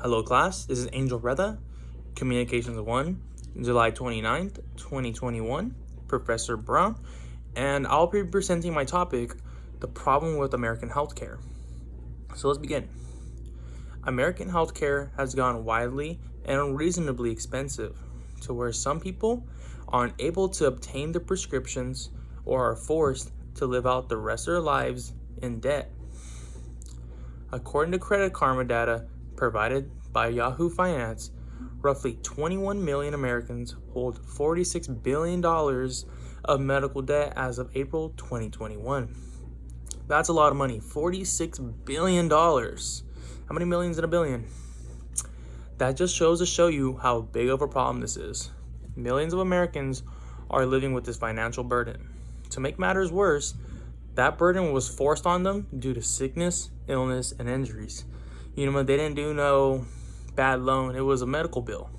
Hello class, this is Angel Reda, Communications 1, July 29th, 2021, Professor Brown, and I'll be presenting my topic, the problem with American healthcare. So let's begin. American healthcare has gone widely and unreasonably expensive to where some people aren't able to obtain their prescriptions or are forced to live out the rest of their lives in debt. According to Credit Karma data provided by Yahoo Finance, roughly 21 million Americans hold $46 billion of medical debt as of April 2021. That's a lot of money, $46 billion. How many millions in a billion? That just shows to show you how big of a problem this is. Millions of Americans are living with this financial burden. To make matters worse, that burden was forced on them due to sickness, illness, and injuries. They didn't do no bad loan, it was a medical bill.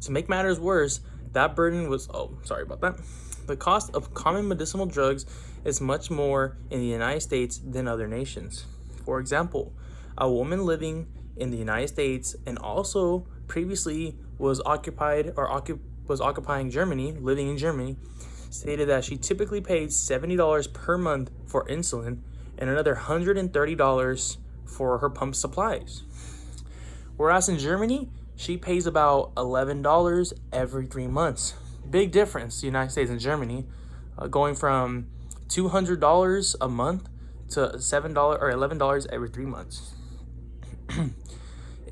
To make matters worse, that burden was, the cost of common medicinal drugs is much more in the United States than other nations. For example, a woman living in the United States and also previously was occupying Germany, living in Germany, stated that she typically paid $70 per month for insulin and another $130 for her pump supplies. Whereas in Germany, she pays about $11 every 3 months. Big difference, the United States and Germany, going from $200 a month to $7 or $11 every 3 months. It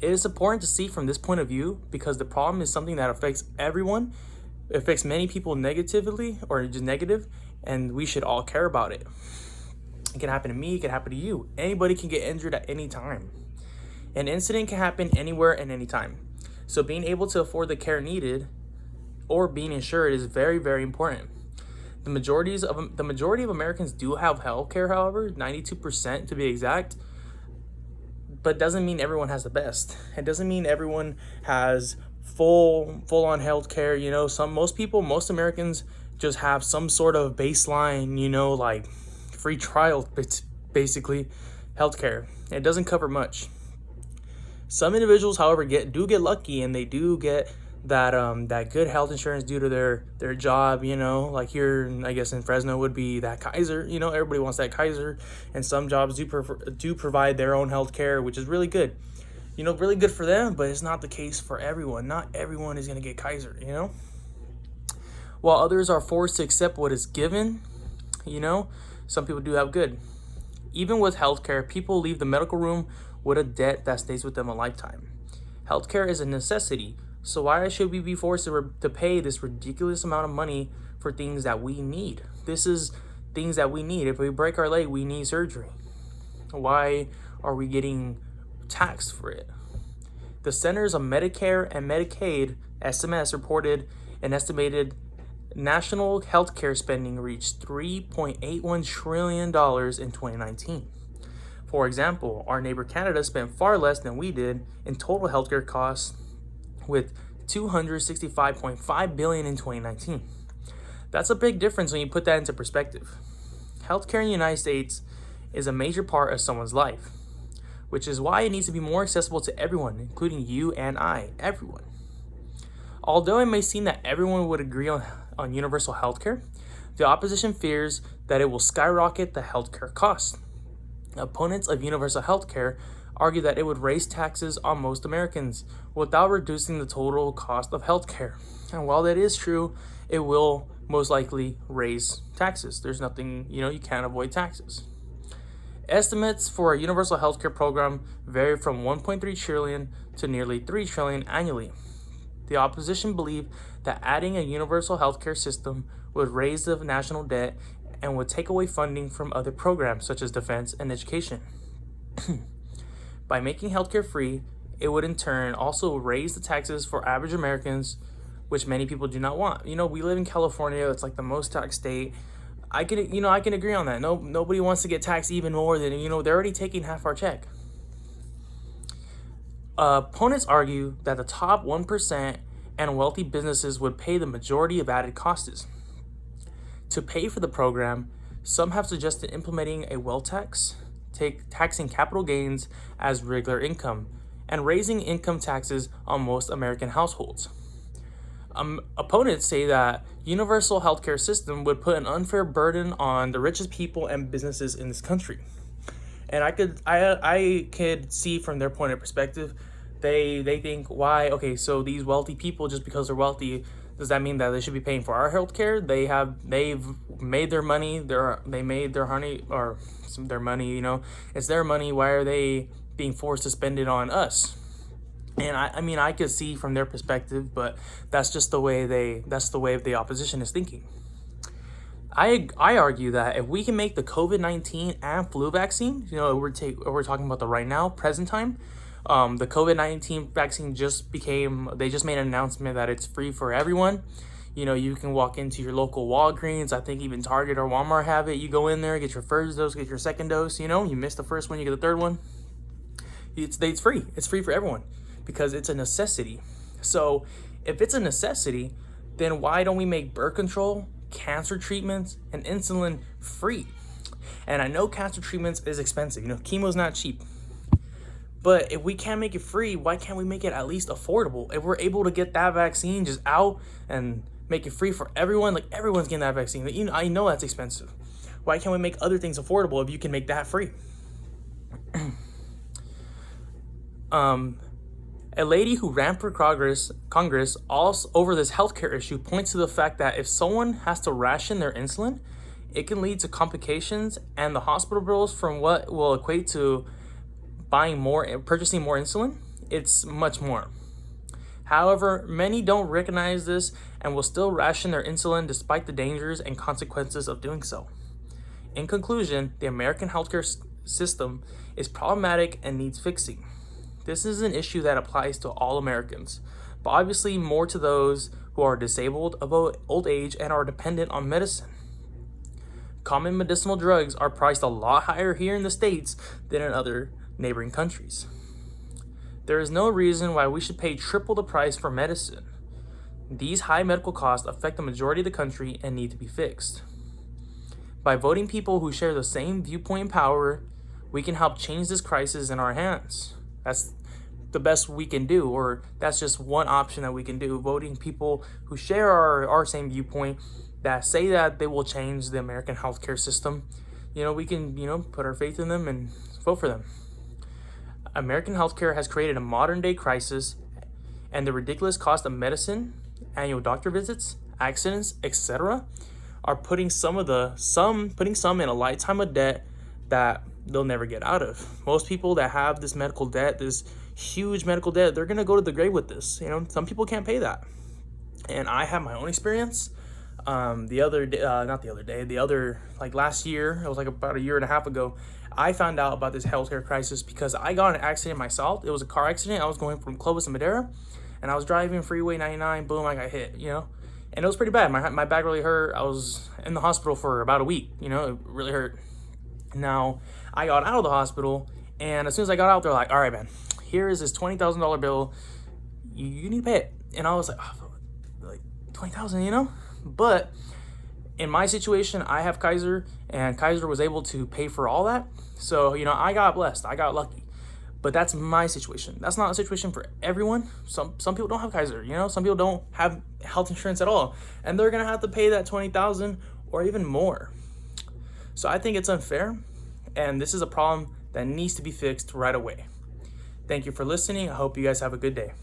is important to see from this point of view because the problem is something that affects everyone. It affects many people negatively or just negative, and we should all care about it. It can happen to me, it can happen to you. Anybody can get injured at any time. An incident can happen anywhere and anytime. So being able to afford the care needed or being insured is very, very important. The majority of Americans do have health care, however, 92% to be exact, but doesn't mean everyone has the best. It doesn't mean everyone has full-on health care. Most Americans just have some sort of baseline, like free trial, basically, healthcare. It doesn't cover much. Some individuals, however, do get lucky and they do get that good health insurance due to their job. Like here, I guess in Fresno would be that Kaiser. Everybody wants that Kaiser, and some jobs do provide their own health care, which is really good. Really good for them, but it's not the case for everyone. Not everyone is gonna get Kaiser. While others are forced to accept what is given, some people do have good. Even with healthcare, people leave the medical room with a debt that stays with them a lifetime. Healthcare is a necessity, so why should we be forced to pay this ridiculous amount of money for things that we need? This is things that we need. If we break our leg, we need surgery. Why are we getting taxed for it? The Centers of Medicare and Medicaid, SMS, reported an estimated national healthcare spending reached $3.81 trillion in 2019. For example, our neighbor Canada spent far less than we did in total healthcare costs, with $265.5 billion in 2019. That's a big difference when you put that into perspective. Healthcare in the United States is a major part of someone's life, which is why it needs to be more accessible to everyone, including you and I, everyone. Although it may seem that everyone would agree on universal healthcare, the opposition fears that it will skyrocket the healthcare costs. Opponents of universal healthcare argue that it would raise taxes on most Americans without reducing the total cost of healthcare. And while that is true, it will most likely raise taxes. There's nothing, you can't avoid taxes. Estimates for a universal healthcare program vary from 1.3 trillion to nearly 3 trillion annually. The opposition believe that adding a universal healthcare system would raise the national debt and would take away funding from other programs such as defense and education. By making healthcare free, it would in turn also raise the taxes for average Americans, which many people do not want. We live in California, it's like the most taxed state. I can agree on that. Nobody wants to get taxed even more than, they're already taking half our check. Opponents argue that the top 1% and wealthy businesses would pay the majority of added costs. To pay for the program, some have suggested implementing a wealth tax, taxing capital gains as regular income, and raising income taxes on most American households. Opponents say that universal healthcare system would put an unfair burden on the richest people and businesses in this country. And I could see from their point of perspective, they think, why, okay, so these wealthy people, just because they're wealthy, does that mean that they should be paying for our healthcare? They've made their money, they made their honey, or their money, it's their money. Why are they being forced to spend it on us? And I mean, I could see from their perspective, but that's just the way the opposition is thinking. I argue that if we can make the COVID-19 and flu vaccine, we're talking about the right now, present time, the COVID-19 vaccine they just made an announcement that it's free for everyone. You can walk into your local Walgreens, I think even Target or Walmart have it. You go in there, get your first dose, get your second dose, you miss the first one, you get the third one. It's free. It's free for everyone because it's a necessity. So if it's a necessity, then why don't we make birth control, cancer treatments, and insulin free? And I know cancer treatments is expensive. Chemo's not cheap. But if we can't make it free, why can't we make it at least affordable? If we're able to get that vaccine just out and make it free for everyone, like everyone's getting that vaccine. I know that's expensive. Why can't we make other things affordable if you can make that free? A lady who ran for Congress also over this healthcare issue points to the fact that if someone has to ration their insulin, it can lead to complications and the hospital bills from what will equate to purchasing more insulin. It's much more. However, many don't recognize this and will still ration their insulin despite the dangers and consequences of doing so. In conclusion, the American healthcare system is problematic and needs fixing. This is an issue that applies to all Americans, but obviously more to those who are disabled, of old age, and are dependent on medicine. Common medicinal drugs are priced a lot higher here in the States than in other neighboring countries. There is no reason why we should pay triple the price for medicine. These high medical costs affect the majority of the country and need to be fixed. By voting people who share the same viewpoint and power, we can help change this crisis in our hands. That's the best we can do, or that's just one option that we can do. Voting people who share our same viewpoint, that say that they will change the American healthcare system. We can, put our faith in them and vote for them. American healthcare has created a modern day crisis, and the ridiculous cost of medicine, annual doctor visits, accidents, etc., are putting some in a lifetime of debt that they'll never get out of. Most people that have this medical debt, this huge medical debt, they're gonna go to the grave with this. Some people can't pay that, and I have my own experience. Last year, it was like about a year and a half ago, I found out about this healthcare crisis because I got in an accident myself. It was a car accident. I was going from Clovis to Madera, and I was driving Freeway 99. Boom, I got hit. And it was pretty bad. My back really hurt. I was in the hospital for about a week. It really hurt. Now, I got out of the hospital, and as soon as I got out, they're like, all right, man, here is this $20,000 bill. You need to pay it. And I was like, like $20,000, But in my situation, I have Kaiser, and Kaiser was able to pay for all that. So, I got blessed. I got lucky. But that's my situation. That's not a situation for everyone. Some people don't have Kaiser, Some people don't have health insurance at all, and they're going to have to pay that $20,000 or even more. So I think it's unfair, and this is a problem that needs to be fixed right away. Thank you for listening. I hope you guys have a good day.